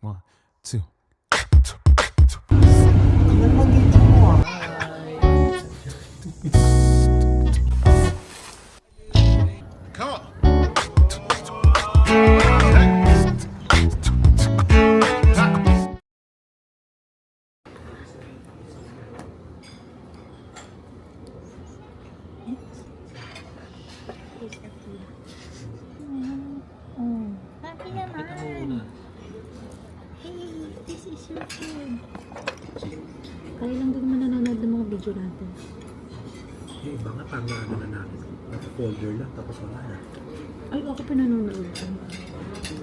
One, two. Come on. Happy naman. Hey, this is your food. Kaya lang din naman nanonood ng mga video natin. Yung iba nga parang ano na natin. Naka-folder lang tapos wala na. Ay, ako pinanonood ko.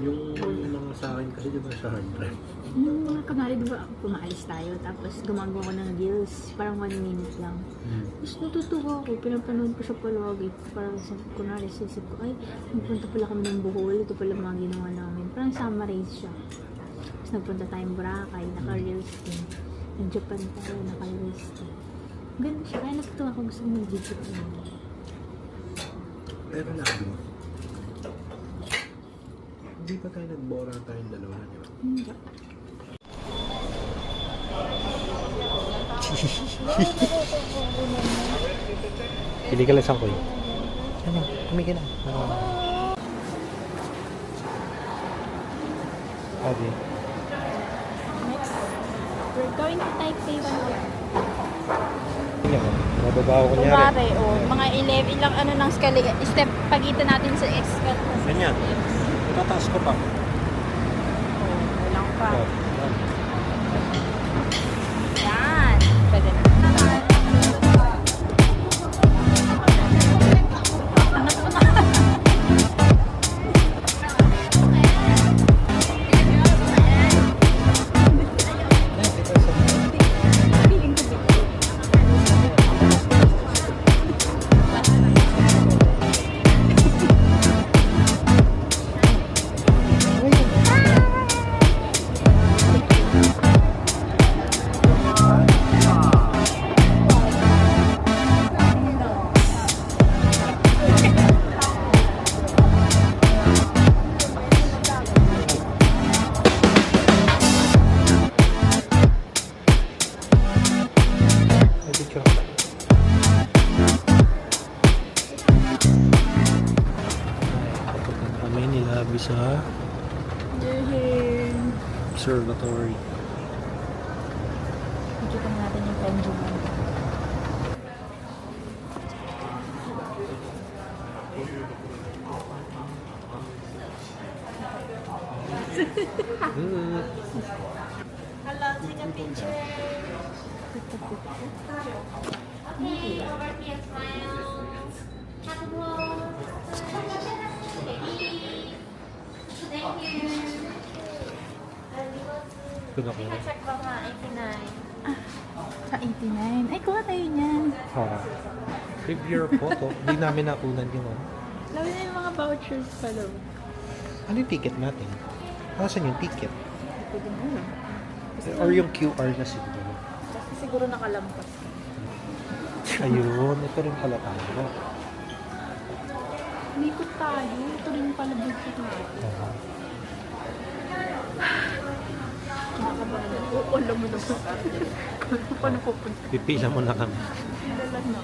Yung mga sa akin kasi diba sa hard drive. Yung mga kamari, diba pumaalis tayo, tapos gumagawa ko ng reels, parang 1 minute lang. Tapos natutuwa ako, pinapanood ko siya palagi. Parang kunwari, sisip ko, ay, nagpunta pala kami ng Bohol, ito pala mga ginawa namin. Parang summarize siya. Tapos nagpunta tayong Boracay, naka-reels din. Nag-Japan tayo, naka-reels din. Ganun siya, kaya natutuwa ako, gusto ko mag-video ko. Pero lagi mo. Hindi pa tayo nagbora tayong dalawa, di ba? Hindi. Pili ka lang sa koy. Ano? Tumigil na. Okay. Next, we're going to Taipei 1. Yan. Mababaw ko niya. Kumare, mga 11, ilang ano ng step pagitan natin sa escalator. Ganyan. Itataas ko pa. Walang pa. Oh. Yan. Pwede na. Kami nilabi sa observatory. Ikita natin yung pendulum. Hello, take a picture. Okay, over here, smile. Happy pose. Ready. Thank you. Kuno ko. Check ba nga, 89. Sa 89. Ay, kuha tayo niyan. Review your photo. Hindi namin nakunan yung ano. Labi na yung mga vouchers pala. Ano yung ticket natin? Nasaan yung ticket? Pwede mo yun. Or yung QR na siguro. Kasi siguro nakalampas. Ayun, ito rin pala tayo. Likot tayo. Ito rin pala bukit natin. Nakakabahan ako. Oo, alam mo naman. Paano pupunta? Pipila mo na kami. Dalag na.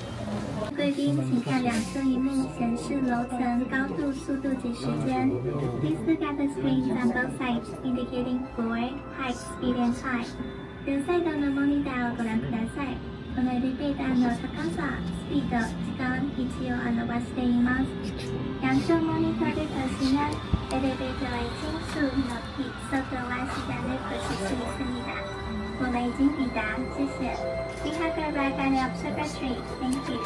贵宾，请看两侧荧幕显示楼层、高度、速度及时间。Please look at the screens on both sides indicating floor, height, speed, and time. 両サイドのモニターをご覧ください。このエレベーターの高さ、スピード、時間、位置を表しています。양쪽 모니터를 보시면 엘리베이터의 층수, 높이, 속도와 시간을 보실 수 있습니다. 我们已经抵达，谢谢。We have arrived at the observatory. Thank you.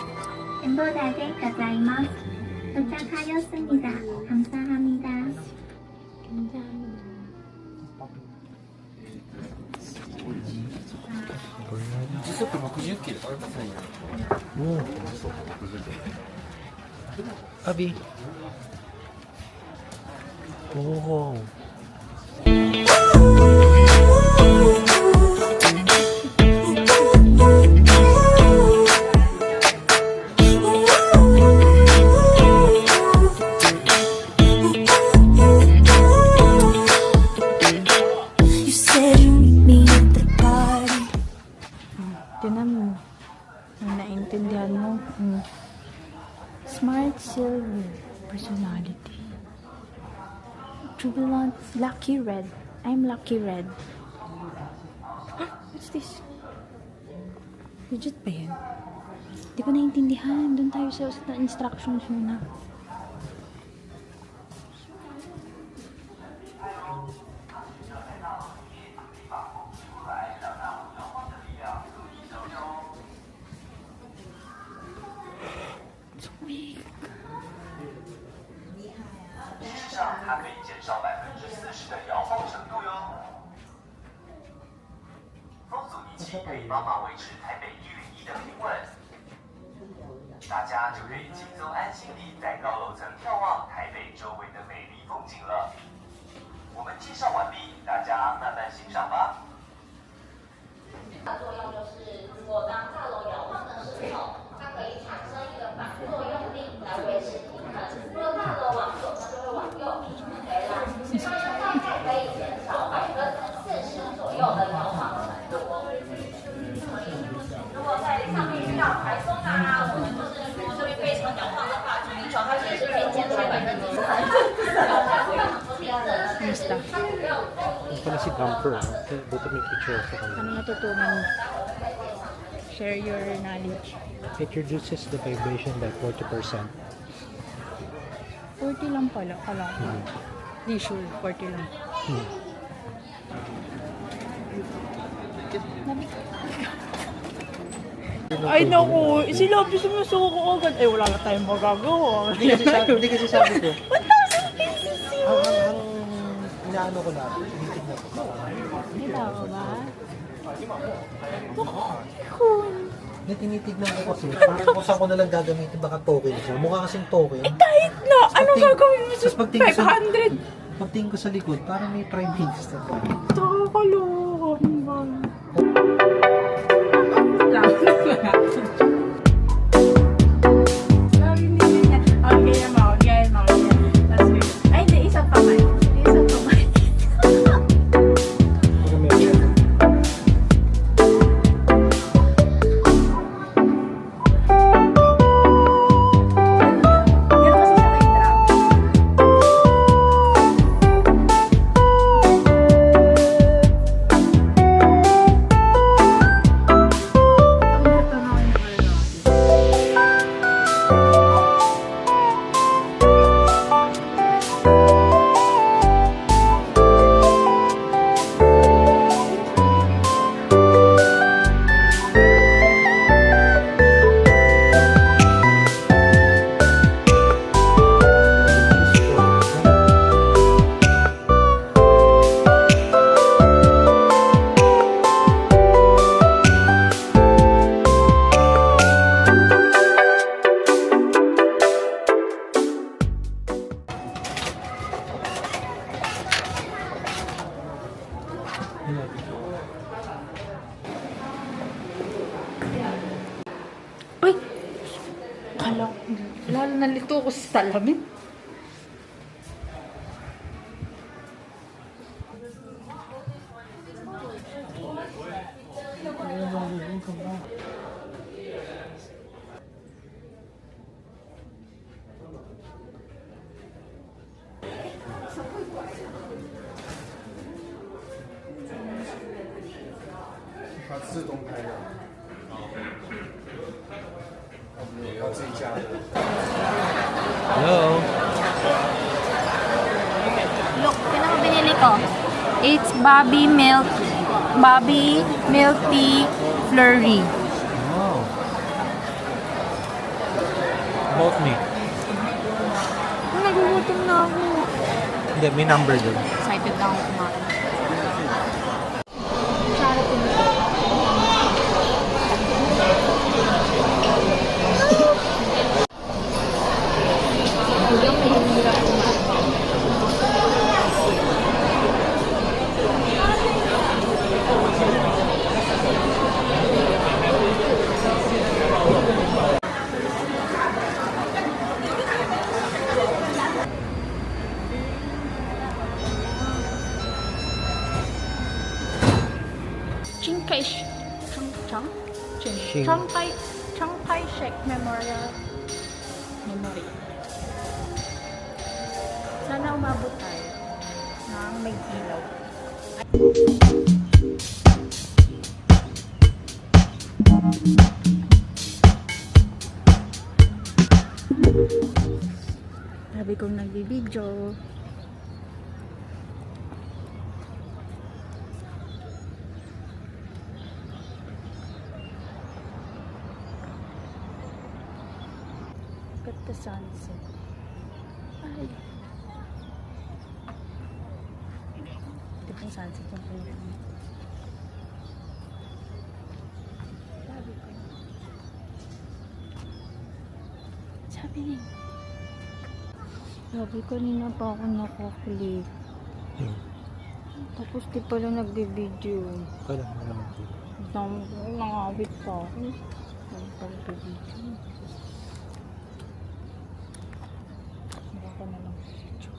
행복하게 가자이마스. 도착하였습니다. 감사합니다. Oo. Abi. Oo. Lucky Red. I'm Lucky Red. What's this? Legit ba yan? Hindi ko naiintindihan. Doon tayo sa instructions muna. It's weak. 它可以减少40%的摇晃程度哟。风阻仪器可以帮忙维持台北101的平稳，大家就可以轻松安心地在高楼层眺望台北周围的美丽风景了。我们介绍完毕，大家慢慢欣赏吧。作用就是，如果当大楼摇晃的时候，它可以产生一个反作用力来维持平衡。如果大楼往左，它就会往右回来，那大概可以减少40%左右的摇晃程度。如果在上面遇到台风啊，或者就是如果这边非常摇晃的话，就你手它其实可以减少30%。Yung pala si Bumper, buto may picture sa kanila. Ano natutunan mo? Share your knowledge. It reduces the vibration by 40%. 40 lang pala. Kala ko. Di sure, 40 lang. Ay naku, sinabi sumusuko ko agad. Ay wala na tayong magagawa. Hindi kasi sabi ko. 1,000 pesos yun! Ang inaano ko na, tinitignan ko pa. Hindi tama ba? Cool. Hindi, tinitignan ko kasi, parang kung saan ko nalang gagamitin, baka token siya. Mukha kasing token. Kahit na! Ano gagawin mo sa Tapos pagtingin ko 500? Pagtingin ko sa likod, parang may prime minister pa. Nakakalokan ba? Ay, hindi. Isang kamay. Isang kamay. Yan kasi siya kay drop. Uy! Kala ko, lalo nalito ako sa salamin. Hello? Look, yun ang binili ko. It's Bobby Milk Tea Flurry. Oh. About me. Nagugutom na ako. Hindi, may number doon. Excited na ako kumain. Chiang Kai-shek Memorial Memory. Sana umabot tayo. ng may ilaw. Sabi kong nagbibideo. Look at the sunset. Ay. Ito pong sunset yung pinag. Sabi ko. Sabi niya. Sabi kanina pa ako nakakulit. Tapos di pala nagbibideo. Kailan mo naman ito? Dami ko nangawit pa ako. Dami pa nagbibideo. Baka na lang video.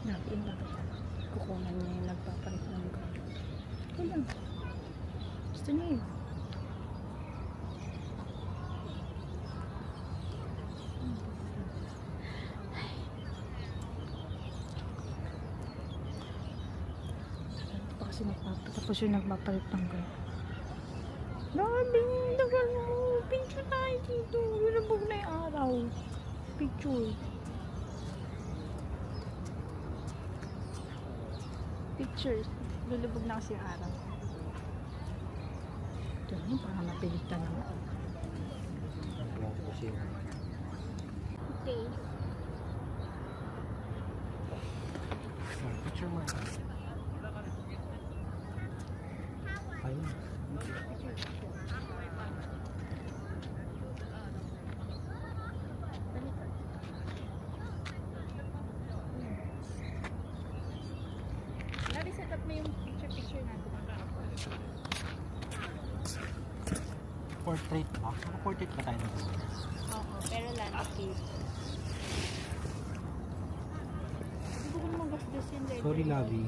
Natin lang. Kukunan niya yung nagpapalit ng gamit. Kailan? Gusto niya yun. Ito pa kasi tapos yung nagpapalit ng gamit. Grabe, tagal mo. Picture tayo dito. Lulubog na yung araw. Picture. Pictures. Lulubog na kasi yung araw. Ito na, parang napilitan na. Okay. Picture mo. Ayun. Lari, set up mo yung picture natin. Portrait ba? Portrait ba tayo nito? Oo, pero landscape. Hindi ko naman gastos yun. Sorry, Lavi.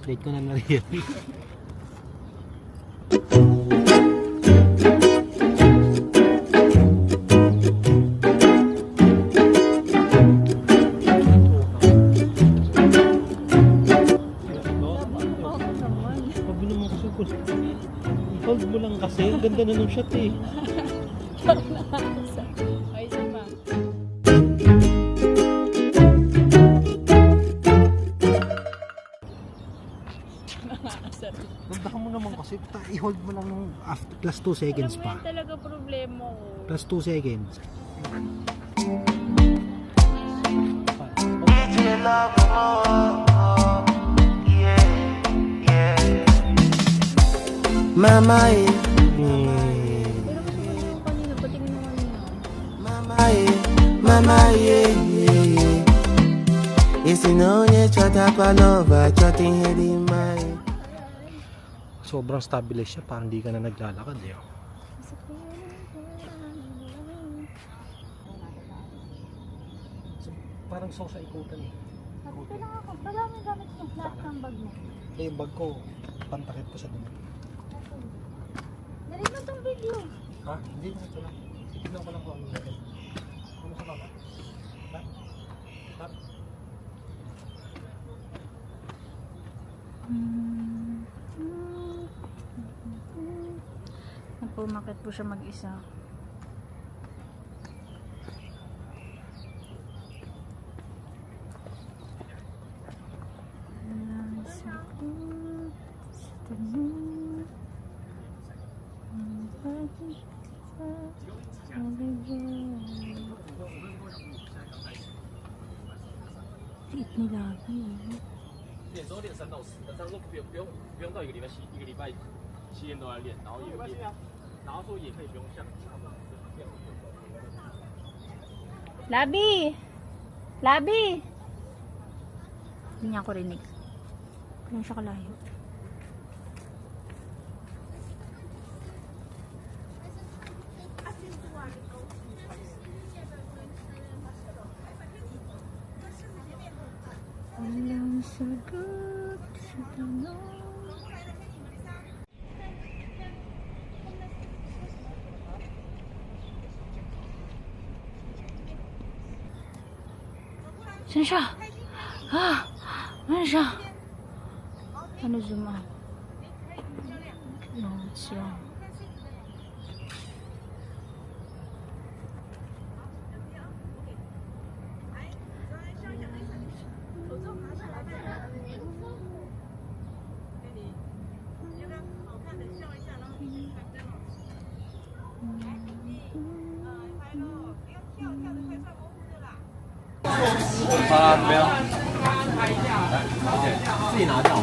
Late ko na na-real. Sabi naman kasi ko, i-hold mo lang kasi. Ang ganda na ng shot eh. Ay, sama. Ganda mo naman kasi. I-hold mo lang ng after, plus 2 seconds pa. Alam mo yan talaga problema ko. Plus 2 seconds. Mama, Pero gusto ko naman kanina, patingin mo kanina. mama, isinonye chota palova, choting hedi mai. Sobrang stabilize siya. Parang di ka na naglalakad eh. Parang sa ikutan eh. Ito lang ako. Marami gamit mo. Lahat ng bag mo. Eh, yung bag ko, pantakit ko sa dun. Dali mo itong video. Ha? Hindi na ito lang. Tignan ko lang kung ano natin. Ano sa baba? Ha? Ha? Nagpumakit po siya mag-isa. Liit ni Labi eh. 练之后练3到10，但他说不用到一个礼拜7天都来练，然后也练，然后说也可以不用像他们这样。 Labi! Labi! Hindi niya ako rinig. Kaya siya kalayo. Sagot sa tanong. Saan siya? Ano siya? Ano zuma? No, it's wrong.没有。自己拿掉，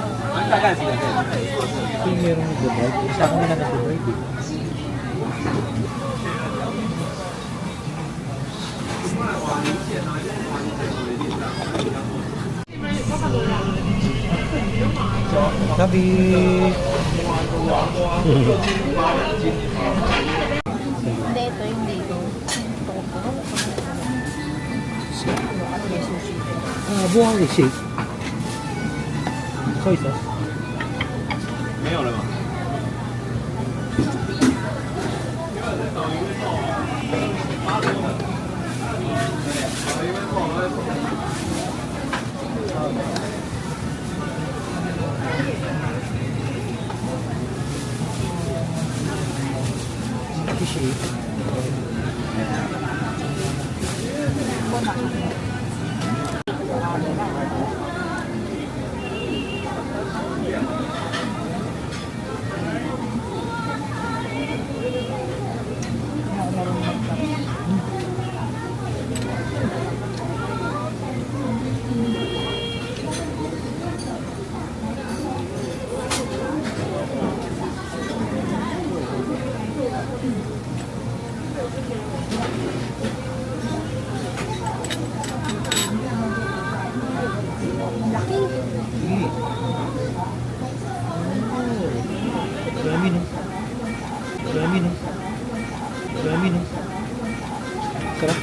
大概几个对。 Yung merong nag-drive. Sa akin na nag-drive eh. Sabi! Hindi, ito yung dito. Buhang i-shake. Soy sauce. 没有了吗？I-shake. Dami no. Dami no. Dami no. Sarap.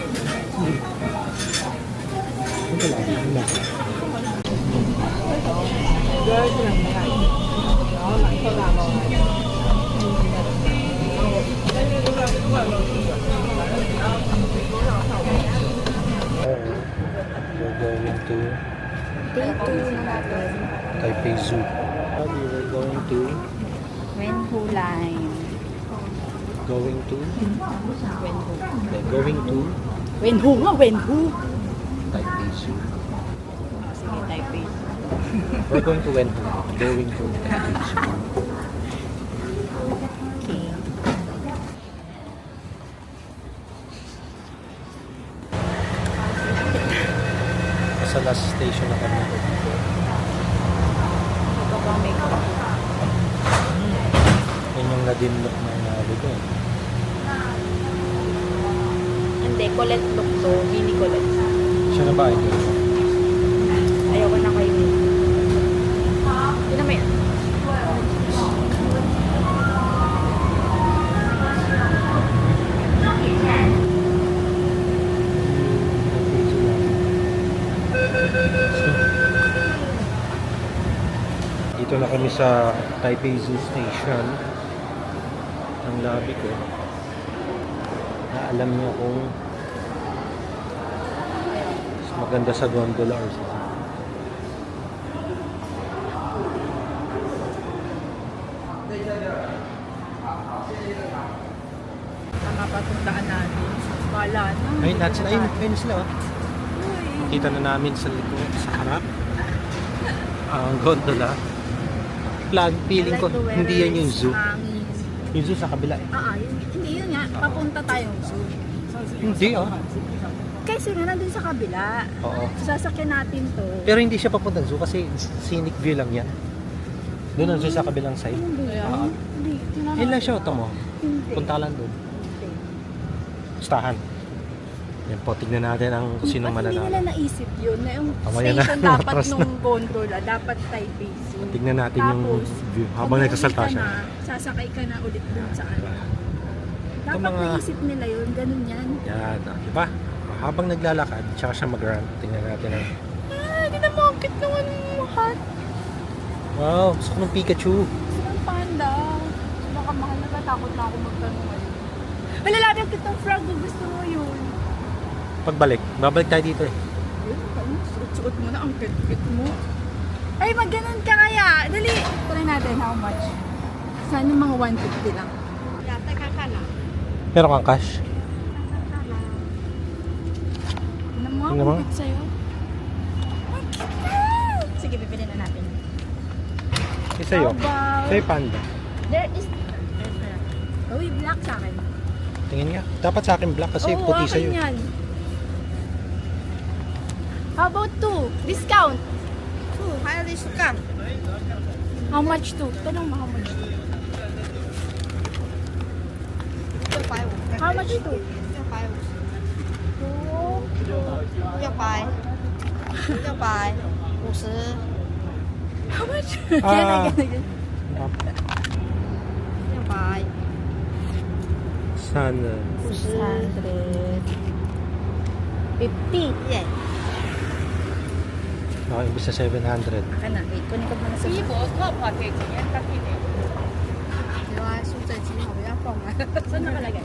Ito lang. Ito lang. We're going to Day 2 na natin. Taipei Zoo. We're going to Wenhu Line. Going to Wenhu nga, Wenhu. Taipei Zoo. Sige, Taipei. We're going to Wenhu. Going to Taipei Zoo. Okay. Sa last station na kami. Ito pa may Yan yung nadimlok na inaali ko eh. Hindi, Colette look to. Hindi Colette. Siya na ba ito? Ayoko na kayo. Hindi na may Dito na kami sa Taipei Zoo Station. Ang labi ko. Na alam niyo kung mas maganda sa gondola or sa tama patuntaan natin. Wala na. ayun natin sila. Ayun sila oh. Kita na namin sa likod, sa harap. Ang gondola. Feeling ko, hindi yan yung zoo. Yung zoo sa kabila eh. Hindi yun nga. Papunta tayong zoo. Hindi oh. Kasi nga nandun sa kabila. Oo. Sasakyan natin to. Pero hindi siya papuntang zoo kasi scenic view lang yan. Doon ang zoo sa kabilang side. Oo. Hindi. Yun lang siya, ito mo. Hindi. Punta lang doon. Stahan. Yan po, tignan natin ang kung sino Ba't hindi mananalo. nila naisip yun na yung Mamaya na, station dapat matras na. nung gondola, dapat Taipei Zoo. Tignan natin yung Tapos, view pag habang nagsasalta uuwi ka siya. na, sasakay ka na ulit dun sa ano. Dapat mga- naisip nila yun, ganun yan. Yan, di ba? Habang naglalakad, tsaka siya mag-run. Tingnan natin ang... Ginamangkit naman yung mukha. Wow, gusto ko ng Pikachu. Ang panda. Baka mahal na takot na ako magtanong ngayon. Wala lang yung kitang frog. Gusto mo yun. Pagbalik, babalik tayo dito eh. Suot mo na ang kit mo. Ay, magganon ka kaya. Dali. Try natin how much. Sana mga 150 lang. Yata kakala. Meron kang cash? Ano mo? Tingnan mo. Ang cute sa'yo. Sige, bibili na natin. Isa sa'yo. How about- Sa'yo panda. There is... Uy, black sa akin. Tingin nga. Dapat sa akin black kasi Oo, puti akin sa'yo. yan. How about 2? Discount. 2, kaya discount. How much 2? Tanong mo how much 2? How much 2? 150 How much? Ah. Again. 100 Sana. 50. Yeah. Okay, ibig sa 700. Akin na, wait. Kunin ko muna sa... 第一波多跑可以体验它可以有啊，数字机好要放啊。 Saan nakalagay?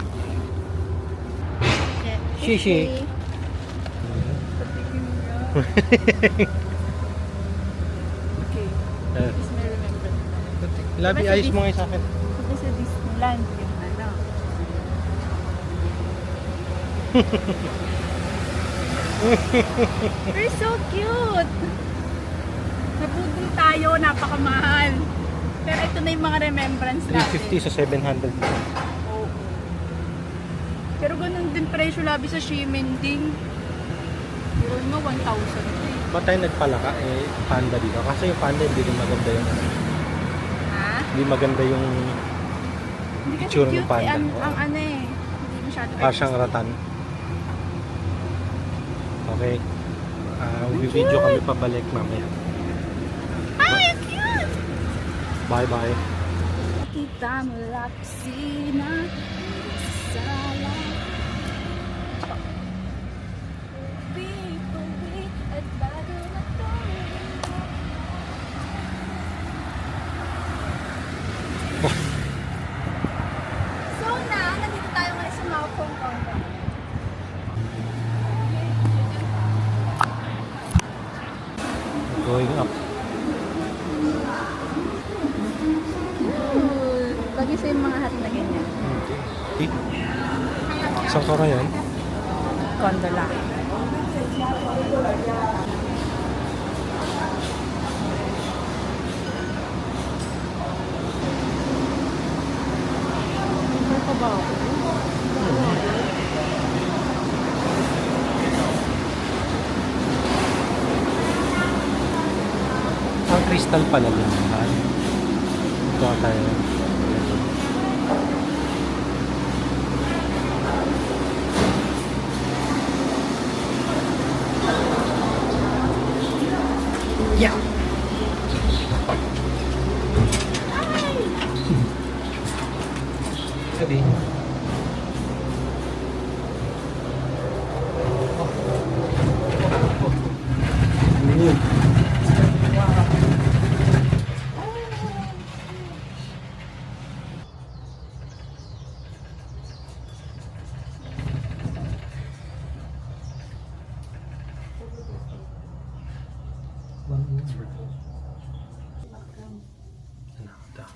Shishi. Okay. Please may remember. Labi, ayos mo nga sa akin. Sabi sa Disneyland, yung ano. You're so cute! Napudol tayo, napakamahal. Pero ito na yung mga remembrance natin. 350 sa 700. Oo. Pero ganun din presyo labi sa Ximending. Pero mo, 1,000. Ba't tayo nagpalaka eh panda dito? Kasi yung panda hindi rin maganda yung Ha? hindi maganda yung Hindi kasi Itsura ng cute panda. eh. Ang ano eh. Hindi masyado pasyang ratan. Okay. Video kami pabalik mamaya. Ay, cute! Bye-bye. Kita mula kusina, sa sala. Uwi at bago na to. So na, nandito tayo ngayon sa Mount Hong Kong. Going up. Bagay sa yung mga hat na ganyan. Eh? Saan ka yan? Gondola. Ano pa ba ako? Ang crystal pala din. Ito tayo. Yeah. Sabi.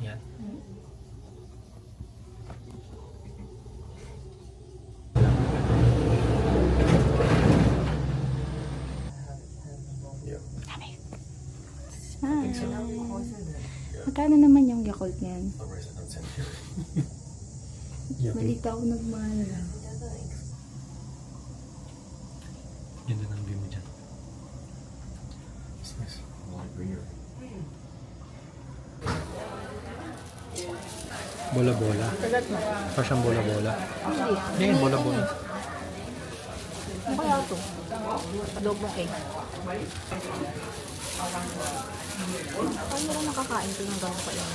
Yan. Magkano naman yung Yakult niyan? Malita ako nagmahal. Ganda ng view mo dyan. Bola-bola. Pa siyang bola-bola. Hindi, bola-bola. Ano kaya ito? Adobong egg. Paano lang nakakain ito ng gano'n pa yun?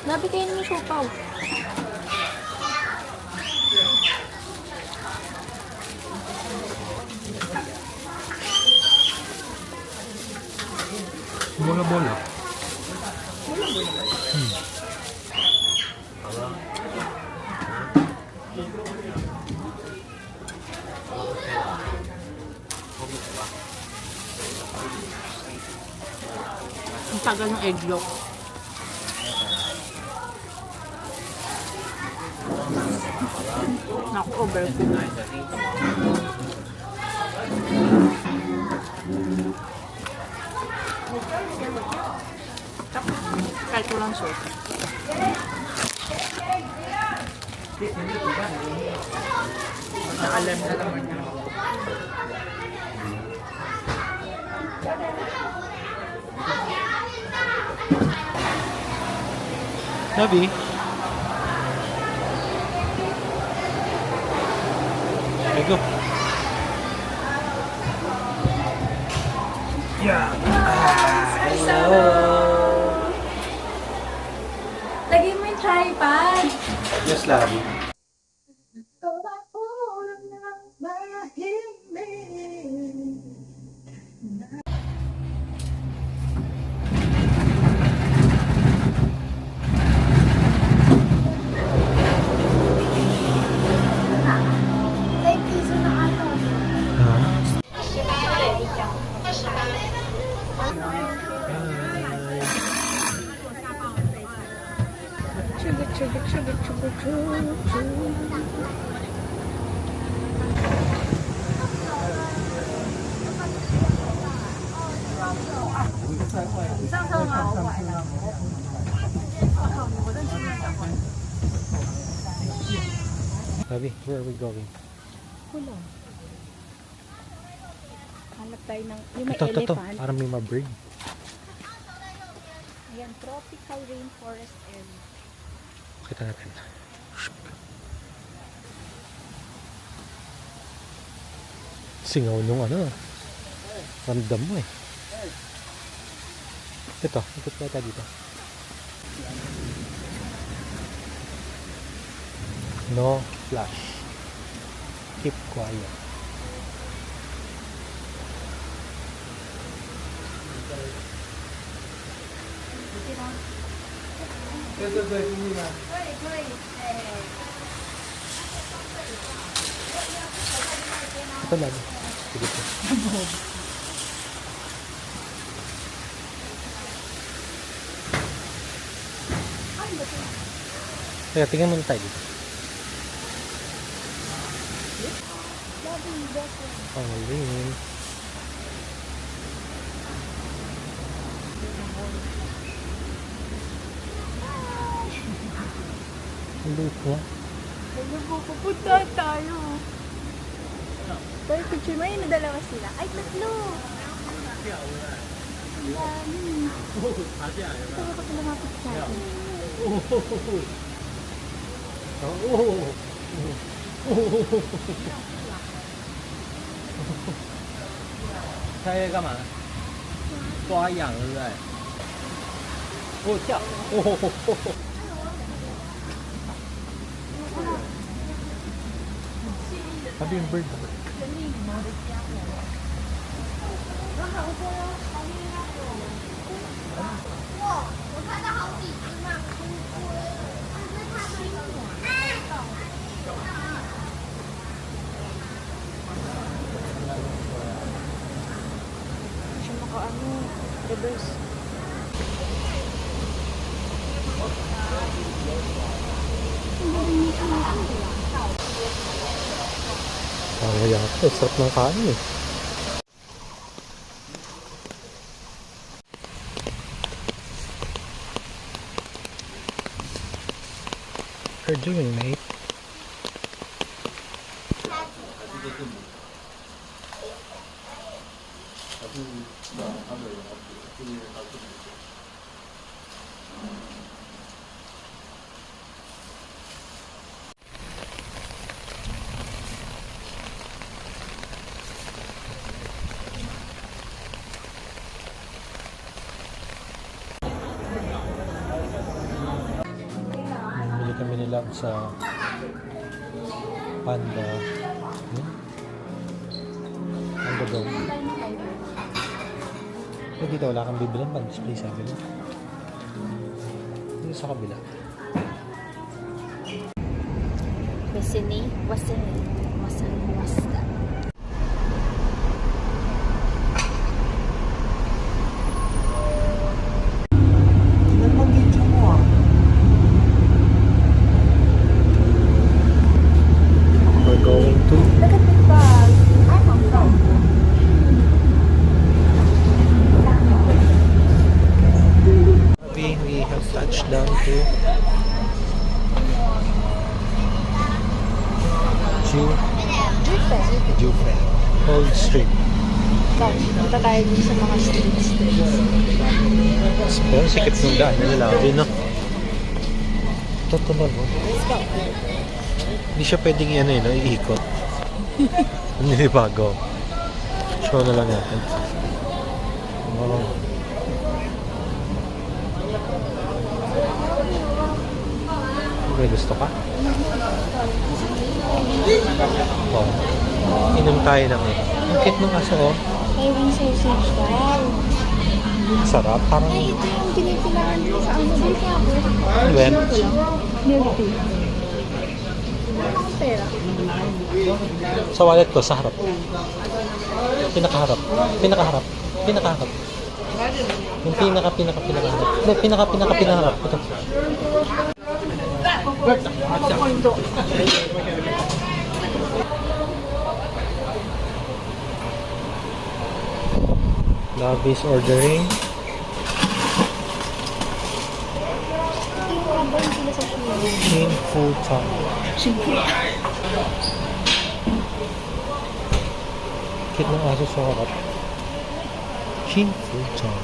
Labi kayo ng siopaw. Bola-bola. Ang tagal ng egg yolk. Naku, overcooked. Kahit walang sauce. Naalam na naman niya. Sabi? Ego. Yeah. Lagay mo yung tripod. Yes, Labi. Labi, where are we going? Wala. Hanap tayo ng... Yung may Ito. elephant. Parang may bird. Ayan, tropical rainforest area. Kita natin. Singaw nung ano. Ramdam mo eh. Ito, ikot ka dito. No flash. Keep quiet. Ito lang. Sige po. Kaya tingnan muna tayo dito. Pauline. Hindi ko. Ano po, pupunta tayo. Tayo, picture mo yun, dalawa sila. Ay, tatlo! Ang dami. Ito ba pag lumapit sa akin?猜干嘛？抓痒对不对？哦，跳！哦， Sabi yung bird. Siya maka-ano, reverse. Kaya ako, sarap ng kain eh. What are you doing, mate? Bumili kami nila sa Panda. Panda daw. Dito wala kang bibilan pang display sabi mo. Dito sa kabila. Wasini, wasini, wasani, wasta. We're going to Look at this bag. I'm on phone. we have touched down to Juve Old Street. Punta tayo din sa mga streets. Pero sikip ng daan nila no? Totoo no? Hindi siya pwedeng ano no? Iikot. Hindi bago. Show na lang natin. Wow. Okay, gusto ka? Oh. Inom tayo ng ang cute ng aso oh. Mayroong sausage daw. Sarap. Parang Ay, ito yung pinipilaan ko sa ano. Bili ka ako. when Milk tea. Wala akong pera. sa wallet ko sa harap. Pinakaharap. Pinakaharap. Pinakaharap. Yung pinakaharap. Hindi, pinakaharap. Ito. Love is ordering. Shin Fu Tang. Kit ng aso sa harap. Shin Fu Tang.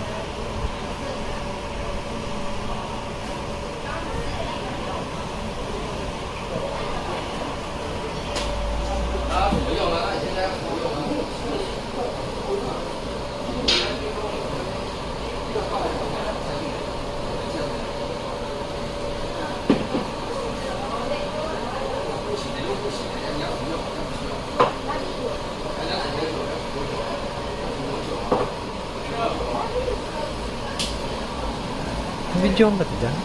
Video ang ba't dyan?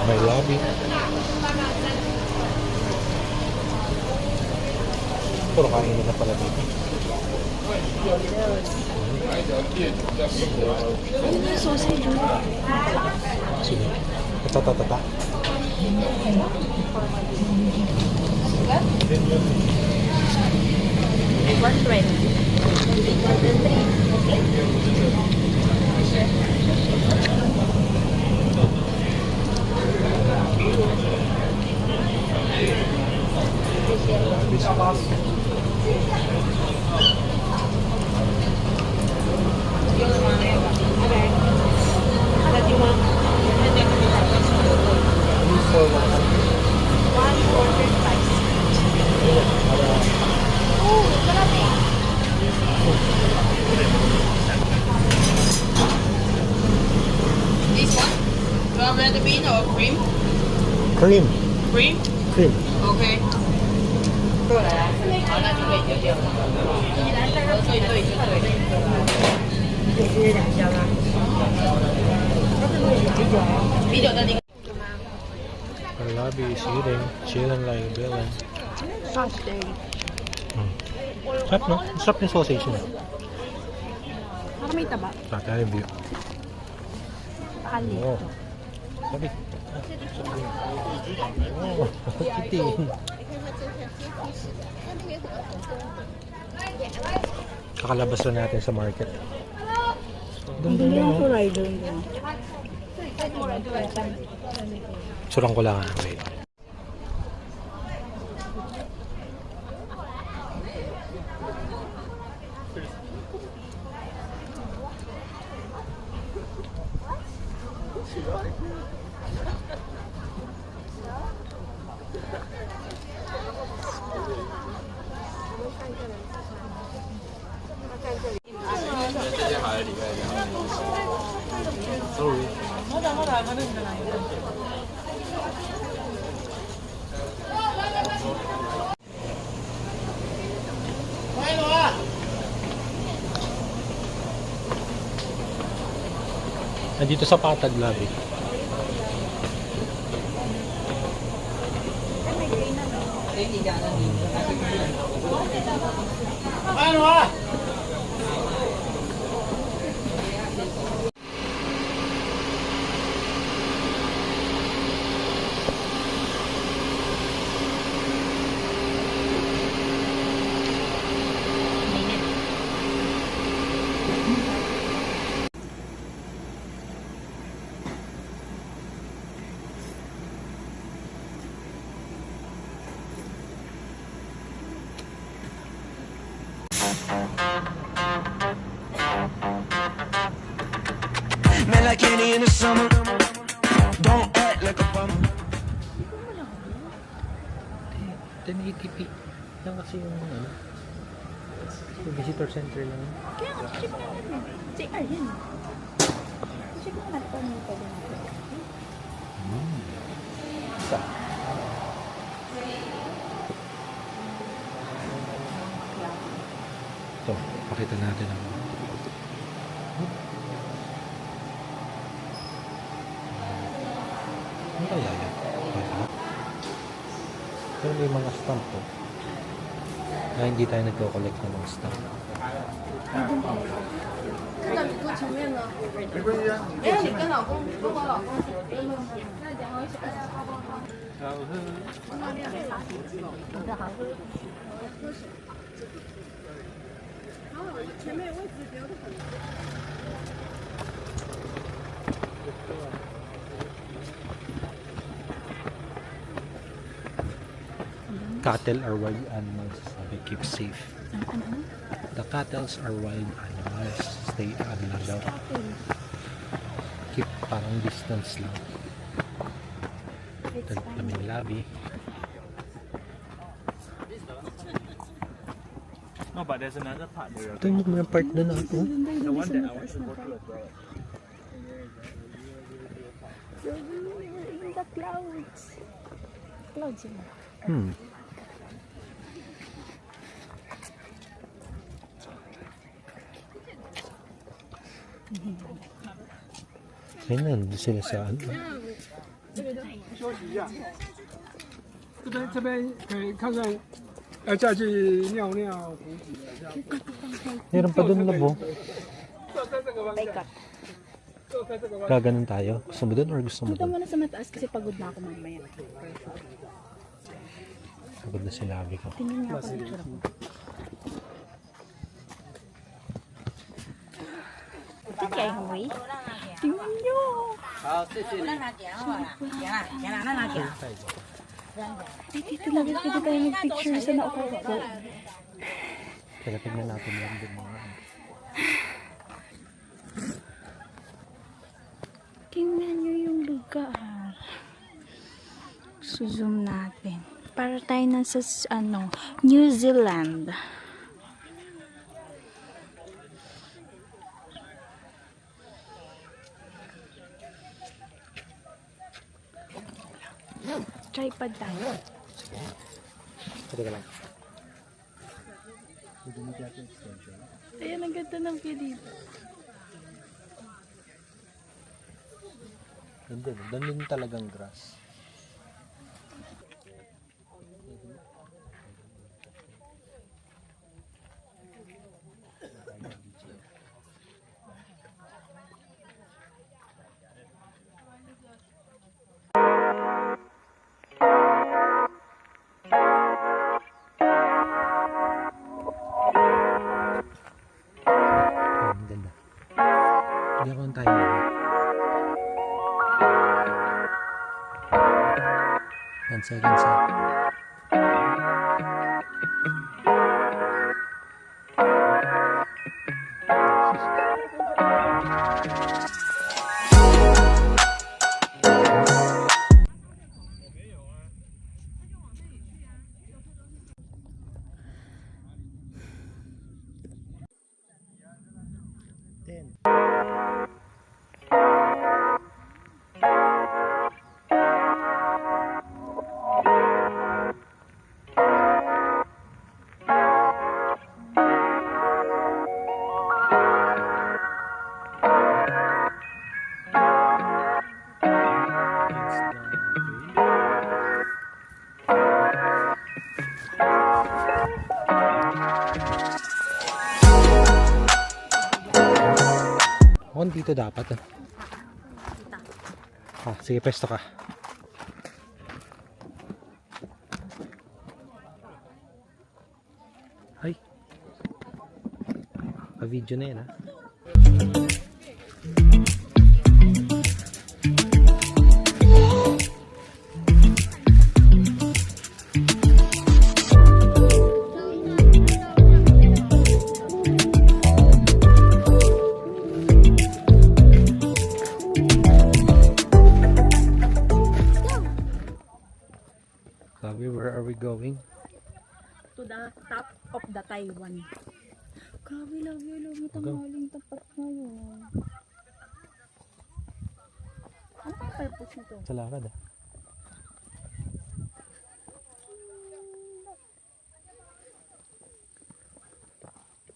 May lobby. Puro kainin na pala dito. Sausage. Sige. Tata. This one? You want red bean or cream? Cream. Cream? Cream. Okay. 好，那就可以丢掉了。对，就对。啤酒的零。 Our lobby is eating. Chilling like a villain. Sausage. Sarap no? Sarap yung sausage na. Parang may taba. Tata review. Kali. Oh. Sabi. Oh, kitty. Kakalabas na natin sa market. Doon Yung no? kulay doon. Surang ko lang wait. Nandito sa Patag Labi. Man like Kenny in the summer. Don't act like a bummer. 1080p. Yan kasi yung ano. Yung visitor center lang. Kaya nga, check na natin. JR yun. Check na natin kung ano pwede natin. Isa. Ito, pakita natin ang ano kaya yan? Pero may mga stamp po. Na hindi tayo nagko-collect ng mga stamp. 看到你坐前面呢。哎，你跟老公，跟我老公。那讲我想。前面有位置，不要动。 Cattle are wild animals. Sabi, keep safe. The cattle are wild animals. Stay ano lang daw. Keep parang distance lang. Ito naming labi. No, but there's another part there. Ito yung mga part na ako. The one that I want to go to as well. In the clouds. Clouds yun. Ayun na, hindi sila sa ano. 休息一下。这边可以看看，下去尿尿补给一下。 Meron pa doon labo. 坐在这个方向。坐在这个方向。 Gaganon tayo. Gusto mo doon or gusto mo Punta doon? muna sa mataas kasi pagod na ako mamaya. Pagod na si labi ko. Tingnan niya ako dito ako. Kaya huy. Tingnan niyo. Dito lang pwede tayo mag-picture sa naupo ko. Kaya tignan natin lang din mga ano. Tingnan niyo yung lugar. Zoom natin. Para tayo nasa New Zealand. Tripod tayo. Pwede ka lang. Ayan, ang ganda ng view dito. Hindi, doon din talagang grass. Ang ganda. Hindi ako ang tayo. 1 second, sir. Parang dito dapat. Sige, pesto ka. Ay. Pa-video na yan, ha? Sabi, where are we going? To the top of the Taiwan. Grabe lang yun. Tanghaling tapat ngayon. Ano ang purpose nito? Sa lakad, ah.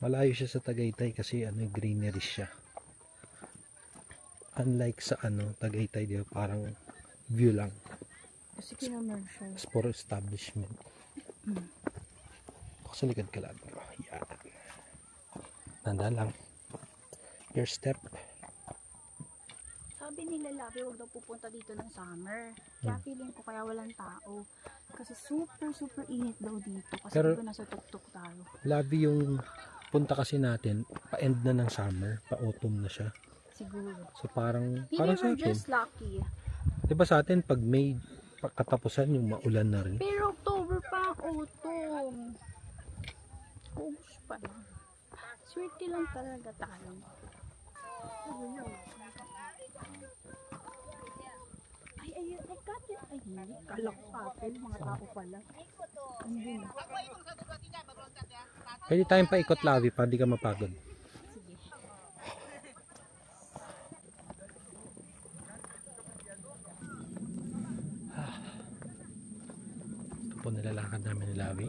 Malayo siya sa Tagaytay kasi greenery siya. Unlike sa Tagaytay, di ba, parang view lang. Kasi kinamercial. It's for establishment. Ako sa likod ka lang. Yan. Nandaan lang. Your step. Sabi nila Labi, huwag daw pupunta dito ng summer. Kaya feeling ko kaya walang tao. Kasi super init daw dito. Kasi Pero, diba nasa tuktok tayo. Labi yung punta kasi natin, pa-end na ng summer, pa-autumn na siya. Siguro. So parang Feeling sa we're atin. just lucky. Diba sa atin, pag May katapusan yung maulan na rin. Pero October pa ang autumn. August pa lang. Swerte lang talaga tayo. Ay, got it. Ay, hindi. Kalak apple, mga tao pala. Hindi na. Pwede tayong paikot, Labi, para di ka mapagod. Sige. Ito po nilalakad namin ni Labi.